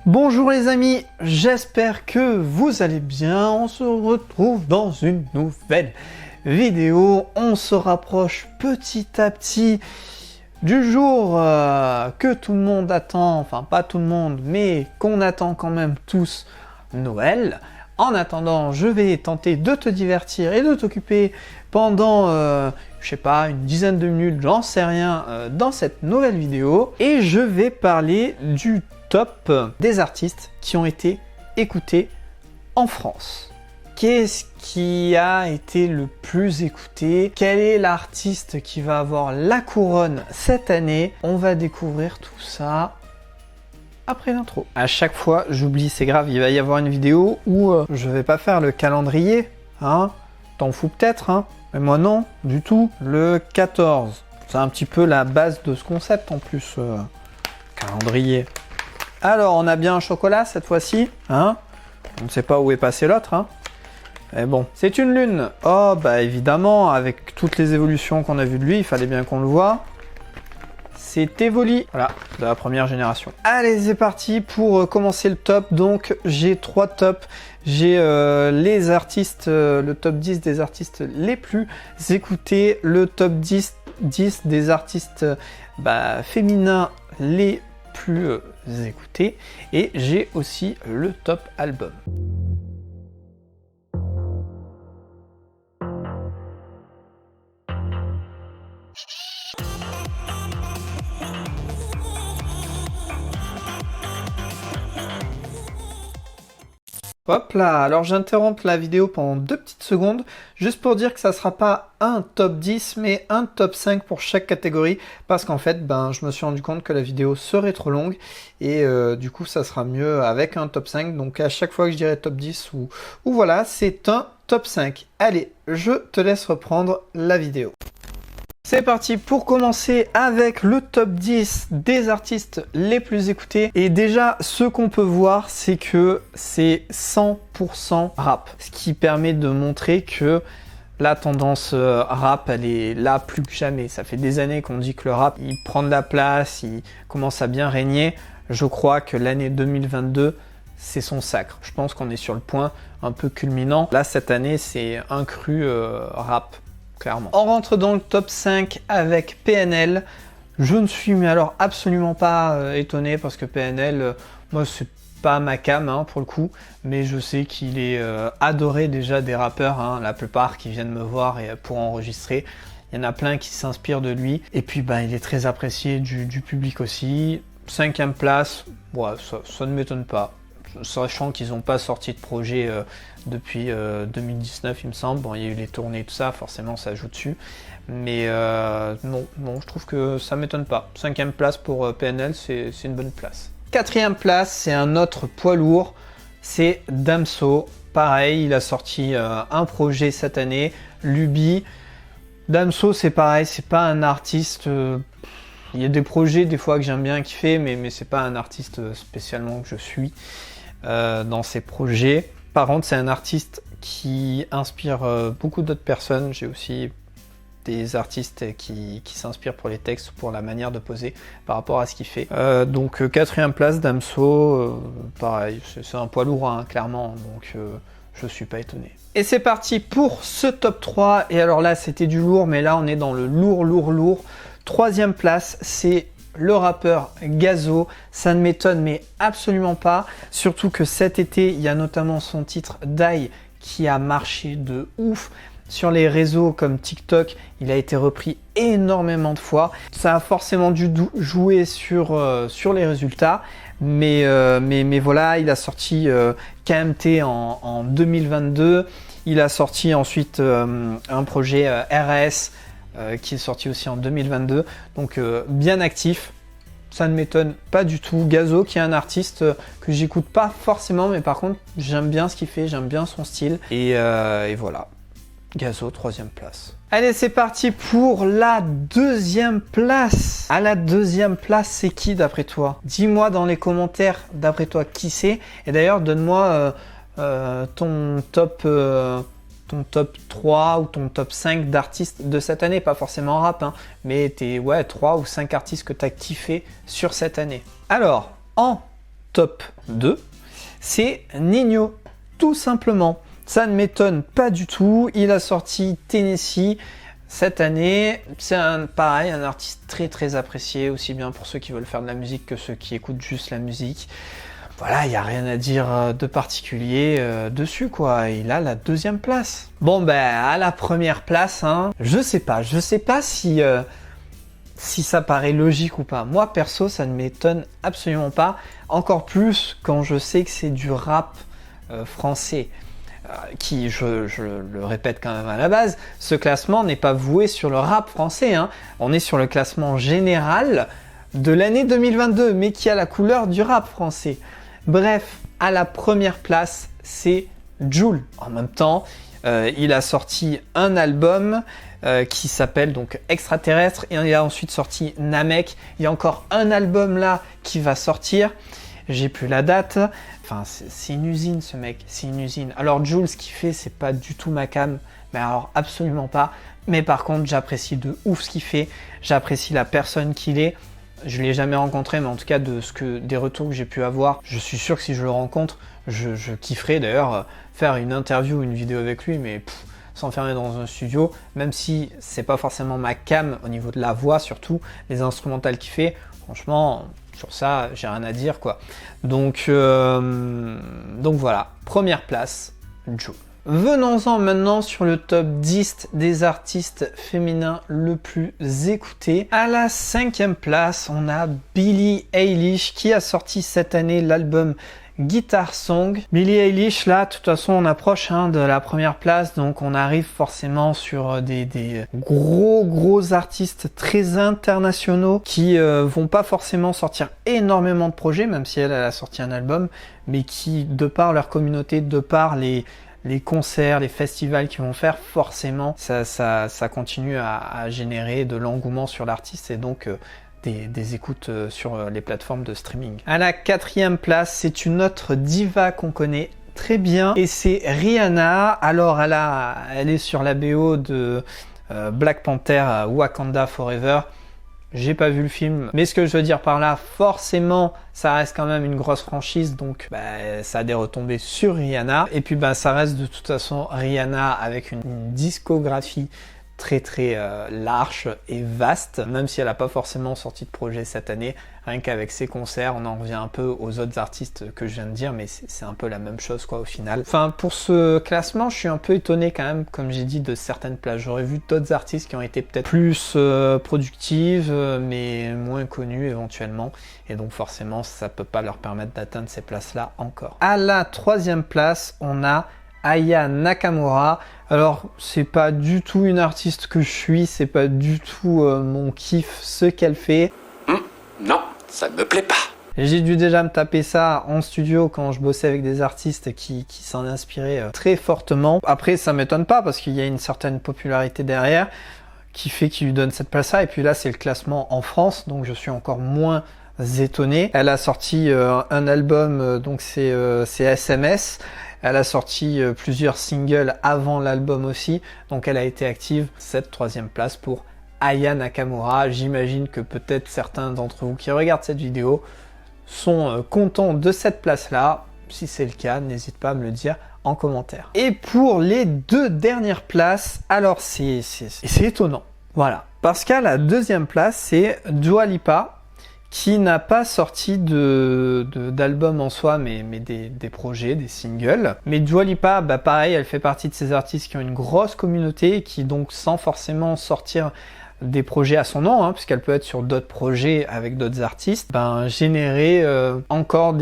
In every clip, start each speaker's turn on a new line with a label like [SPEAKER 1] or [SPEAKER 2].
[SPEAKER 1] Bonjour les amis, j'espère que vous allez bien. On se retrouve dans une nouvelle vidéo. On se rapproche petit à petit du jour que tout le monde attend, enfin pas tout le monde, mais qu'on attend quand même tous, Noël. En attendant, je vais tenter de te divertir et de t'occuper pendant, je sais pas, une dizaine de minutes, j'en sais rien, dans cette nouvelle vidéo. Et je vais parler du top des artistes qui ont été écoutés en France. Qu'est-ce qui a été le plus écouté? Quel est l'artiste qui va avoir la couronne cette année? On va découvrir tout ça après l'intro. À chaque fois, j'oublie, c'est grave, il va y avoir une vidéo où je vais pas faire le calendrier, hein? T'en fous peut-être, hein? Mais moi non, du tout. Le 14, c'est un petit peu la base de ce concept en plus, calendrier. Alors, on a bien un chocolat cette fois-ci, hein? On ne sait pas où est passé l'autre, hein? Mais bon, c'est une lune. Oh, bah évidemment, avec toutes les évolutions qu'on a vues de lui, il fallait bien qu'on le voit. C'est Evoli, voilà, de la première génération. Allez, c'est parti pour commencer le top. Donc, j'ai 3 tops. J'ai les artistes, le top 10 des artistes les plus écoutés, le top 10 des artistes féminins les plus écoutés, et j'ai aussi le top album. Hop là, alors j'interromps la vidéo pendant 2 petites secondes, juste pour dire que ça sera pas un top 10, mais un top 5 pour chaque catégorie, parce qu'en fait, je me suis rendu compte que la vidéo serait trop longue, et du coup, ça sera mieux avec un top 5, donc à chaque fois que je dirai top 10, ou voilà, c'est un top 5. Allez, je te laisse reprendre la vidéo. C'est parti pour commencer avec le top 10 des artistes les plus écoutés. Et déjà, ce qu'on peut voir, c'est que c'est 100% rap. Ce qui permet de montrer que la tendance rap, elle est là plus que jamais. Ça fait des années qu'on dit que le rap, il prend de la place, il commence à bien régner. Je crois que l'année 2022, c'est son sacre. Je pense qu'on est sur le point un peu culminant. Là, cette année, c'est un cru rap. Clairement. On rentre dans le top 5 avec PNL. Je ne suis mais alors absolument pas étonné parce que PNL, moi c'est pas ma cam pour le coup, mais je sais qu'il est adoré déjà des rappeurs, la plupart qui viennent me voir et pour enregistrer. Il y en a plein qui s'inspirent de lui. Et puis il est très apprécié du public aussi. 5e place, ça ne m'étonne pas. Sachant qu'ils n'ont pas sorti de projet depuis 2019, il me semble. Bon, il y a eu les tournées et tout ça, forcément ça joue dessus. Mais non, je trouve que ça m'étonne pas. 5e place pour PNL, c'est une bonne place. 4e place, c'est un autre poids lourd, c'est Damso. Pareil, il a sorti un projet cette année, Luby. Damso, c'est pareil, c'est pas un artiste... il y a des projets des fois que j'aime bien kiffer, mais c'est pas un artiste spécialement que je suis dans ses projets. Par contre, c'est un artiste qui inspire beaucoup d'autres personnes. J'ai aussi des artistes qui s'inspirent pour les textes, pour la manière de poser par rapport à ce qu'il fait. Donc 4e place, Damso, pareil, c'est un poids lourd, clairement, donc je suis pas étonné. Et c'est parti pour ce top 3, et alors là c'était du lourd, mais là on est dans le lourd. 3e place, c'est le rappeur Gazo. Ça ne m'étonne mais absolument pas, surtout que cet été, il y a notamment son titre Die qui a marché de ouf. Sur les réseaux comme TikTok, il a été repris énormément de fois. Ça a forcément dû jouer sur les résultats, mais voilà, il a sorti KMT en 2022. Il a sorti ensuite un projet RS qui est sorti aussi en 2022, donc bien actif. Ça ne m'étonne pas du tout. Gazo, qui est un artiste que j'écoute pas forcément, mais par contre j'aime bien ce qu'il fait, j'aime bien son style, et voilà. Gazo, 3e place. Allez, c'est parti pour la 2e place. À la 2e place, c'est qui d'après toi? Dis-moi dans les commentaires d'après toi qui c'est. Et d'ailleurs, donne-moi ton top 3 ou ton top 5 d'artistes de cette année, pas forcément rap, mais tes 3 ou 5 artistes que tu as kiffé sur cette année. Alors, en top 2, c'est Ninho, tout simplement. Ça ne m'étonne pas du tout. Il a sorti Tennessee cette année. C'est pareil, un artiste très très apprécié, aussi bien pour ceux qui veulent faire de la musique que ceux qui écoutent juste la musique. Voilà, il n'y a rien à dire de particulier dessus, quoi. Il a la 2e place. Bon, ben, à la 1re place, hein, je sais pas si ça paraît logique ou pas. Moi, perso, ça ne m'étonne absolument pas. Encore plus quand je sais que c'est du rap français. Qui, je le répète quand même à la base, ce classement n'est pas voué sur le rap français. Hein. On est sur le classement général de l'année 2022, mais qui a la couleur du rap français. Bref, à la 1re place, c'est Jul. En même temps, il a sorti un album qui s'appelle donc Extraterrestre, et il a ensuite sorti Namek. Il y a encore un album là qui va sortir. J'ai plus la date. Enfin, c'est une usine, ce mec. C'est une usine. Alors, Jul, ce qu'il fait, c'est pas du tout ma cam. Mais alors, absolument pas. Mais par contre, j'apprécie de ouf ce qu'il fait. J'apprécie la personne qu'il est. Je l'ai jamais rencontré, mais en tout cas, des retours que j'ai pu avoir, je suis sûr que si je le rencontre, je kifferais d'ailleurs faire une interview ou une vidéo avec lui, mais s'enfermer dans un studio, même si c'est pas forcément ma cam au niveau de la voix, surtout les instrumentales qu'il fait. Franchement, sur ça, j'ai rien à dire, quoi. Donc voilà, 1re place, Jul. Venons-en maintenant sur le top 10 des artistes féminins le plus écoutés. À la 5e place, on a Billie Eilish qui a sorti cette année l'album Guitar Song. Billie Eilish, là, de toute façon, on approche de la 1re place, donc on arrive forcément sur des gros artistes très internationaux qui vont pas forcément sortir énormément de projets, même si elle a sorti un album, mais qui, de par leur communauté, de par les concerts, les festivals qu'ils vont faire, forcément, ça continue à générer de l'engouement sur l'artiste et donc des écoutes sur les plateformes de streaming. À la 4e place, c'est une autre diva qu'on connaît très bien et c'est Rihanna. Alors elle est sur la BO de Black Panther Wakanda Forever. J'ai pas vu le film, mais ce que je veux dire par là, forcément, ça reste quand même une grosse franchise, donc ça a des retombées sur Rihanna. Et puis ça reste de toute façon Rihanna avec une discographie très large et vaste, même si elle n'a pas forcément sorti de projet cette année. Rien qu'avec ses concerts, on en revient un peu aux autres artistes que je viens de dire, mais c'est un peu la même chose, quoi, au final. Enfin, pour ce classement, je suis un peu étonné quand même, comme j'ai dit, de certaines places. J'aurais vu d'autres artistes qui ont été peut-être plus productives, mais moins connues éventuellement, et donc forcément, ça peut pas leur permettre d'atteindre ces places-là encore. À la 3e place, on a Aya Nakamura. Alors, c'est pas du tout une artiste que je suis, c'est pas du tout mon kiff ce qu'elle fait.
[SPEAKER 2] Non, ça ne me plaît pas.
[SPEAKER 1] J'ai dû déjà me taper ça en studio quand je bossais avec des artistes qui s'en inspiraient très fortement. Après, ça m'étonne pas parce qu'il y a une certaine popularité derrière qui fait qu'il lui donne cette place-là. Et puis là, c'est le classement en France, donc je suis encore moins étonné. Elle a sorti un album, donc c'est SMS. Elle a sorti plusieurs singles avant l'album aussi, donc elle a été active. Cette 3e place pour Aya Nakamura. J'imagine que peut-être certains d'entre vous qui regardent cette vidéo sont contents de cette place-là. Si c'est le cas, n'hésite pas à me le dire en commentaire. Et pour les 2 dernières places, alors c'est étonnant. Voilà, parce qu'à la 2e place, c'est Dua Lipa, qui n'a pas sorti d'album en soi, mais des projets, des singles. Mais Dua Lipa, pareil, elle fait partie de ces artistes qui ont une grosse communauté, qui donc, sans forcément sortir des projets à son nom, puisqu'elle peut être sur d'autres projets avec d'autres artistes, générer encore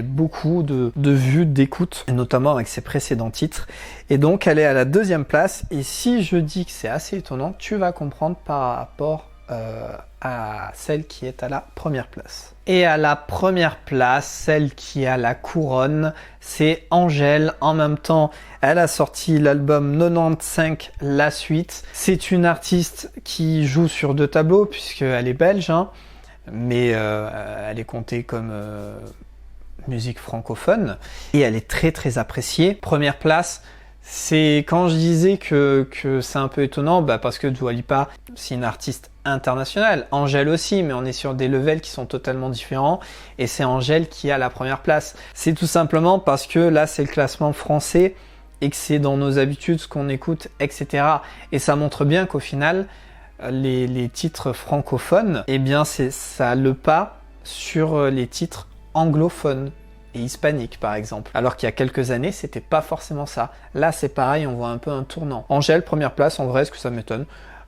[SPEAKER 1] beaucoup de vues, d'écoutes, notamment avec ses précédents titres. Et donc, elle est à la 2e place. Et si je dis que c'est assez étonnant, tu vas comprendre par rapport à celle qui est à la 1re place. Et à la 1re place, celle qui a la couronne, c'est Angèle. En même temps, elle a sorti l'album 95 La Suite. C'est une artiste qui joue sur 2 tableaux puisqu'elle est belge, mais elle est comptée comme musique francophone et elle est très appréciée. 1re place. C'est quand je disais que c'est un peu étonnant, parce que Dua Lipa, c'est une artiste international. Angèle aussi, mais on est sur des levels qui sont totalement différents. Et c'est Angèle qui a la première place. C'est tout simplement parce que là, c'est le classement français et que c'est dans nos habitudes, ce qu'on écoute, etc. Et ça montre bien qu'au final, les titres francophones, eh bien, ça a le pas sur les titres anglophones et hispaniques, par exemple. Alors qu'il y a quelques années, c'était pas forcément ça. Là, c'est pareil, on voit un peu un tournant. Angèle, première place, en vrai, est-ce que ça m'étonne?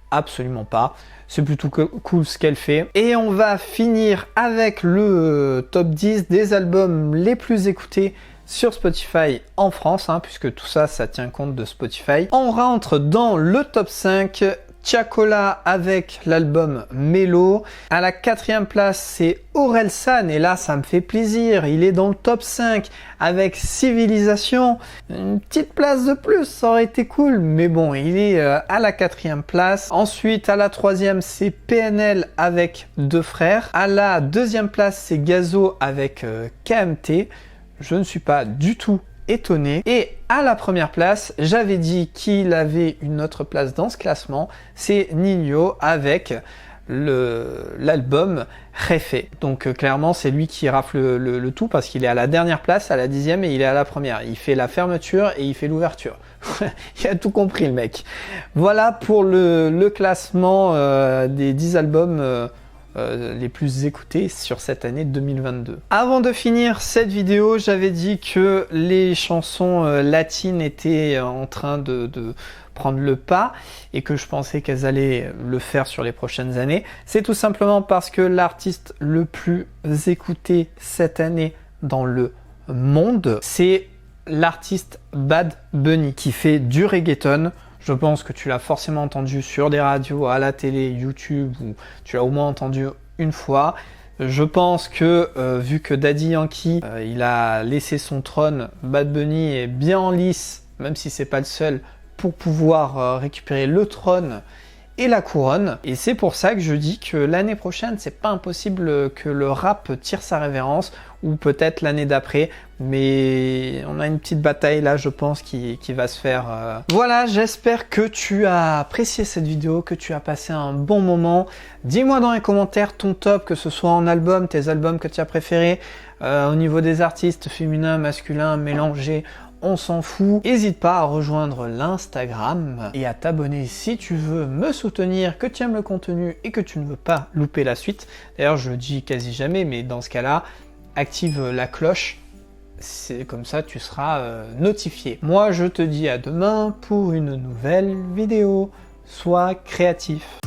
[SPEAKER 1] Absolument pas. C'est plutôt cool ce qu'elle fait. Et on va finir avec le top 10 des albums les plus écoutés sur Spotify en France, puisque tout ça, ça tient compte de Spotify. On rentre dans le top 5. Tiakola avec l'album Mélo. À la 4e place, c'est Orelsan. Et là, ça me fait plaisir. Il est dans le top 5 avec Civilisation. Une petite place de plus, ça aurait été cool. Mais bon, il est à la 4e place. Ensuite, à la 3e, c'est PNL avec Deux Frères. À la 2e place, c'est Gazo avec KMT. Je ne suis pas du tout étonné. Et à la première place, j'avais dit qu'il avait une autre place dans ce classement, c'est Ninho avec l'album Réfé. Donc clairement, c'est lui qui rafle le tout parce qu'il est à la dernière place, à la 10e, et il est à la première. Il fait la fermeture et il fait l'ouverture. Il a tout compris, le mec. Voilà pour le classement des 10 albums les plus écoutés sur cette année 2022. Avant de finir cette vidéo, j'avais dit que les chansons latines étaient en train de prendre le pas et que je pensais qu'elles allaient le faire sur les prochaines années. C'est tout simplement parce que l'artiste le plus écouté cette année dans le monde, c'est l'artiste Bad Bunny qui fait du reggaeton. Je pense que tu l'as forcément entendu sur des radios, à la télé, YouTube, ou tu l'as au moins entendu une fois. Je pense que, vu que Daddy Yankee, il a laissé son trône, Bad Bunny est bien en lice, même si c'est pas le seul, pour pouvoir récupérer le trône et la couronne. Et c'est pour ça que je dis que l'année prochaine, c'est pas impossible que le rap tire sa révérence, ou peut-être l'année d'après, mais on a une petite bataille là, je pense, qui va se faire. Voilà, j'espère que tu as apprécié cette vidéo, que tu as passé un bon moment. Dis-moi dans les commentaires ton top, que ce soit en album, tes albums que tu as préférés, au niveau des artistes, féminins, masculins, mélangés, on s'en fout. N'hésite pas à rejoindre l'Instagram et à t'abonner si tu veux me soutenir, que tu aimes le contenu et que tu ne veux pas louper la suite. D'ailleurs, je le dis quasi jamais, mais dans ce cas-là, active la cloche. C'est comme ça, tu seras notifié. Moi, je te dis à demain pour une nouvelle vidéo. Sois créatif.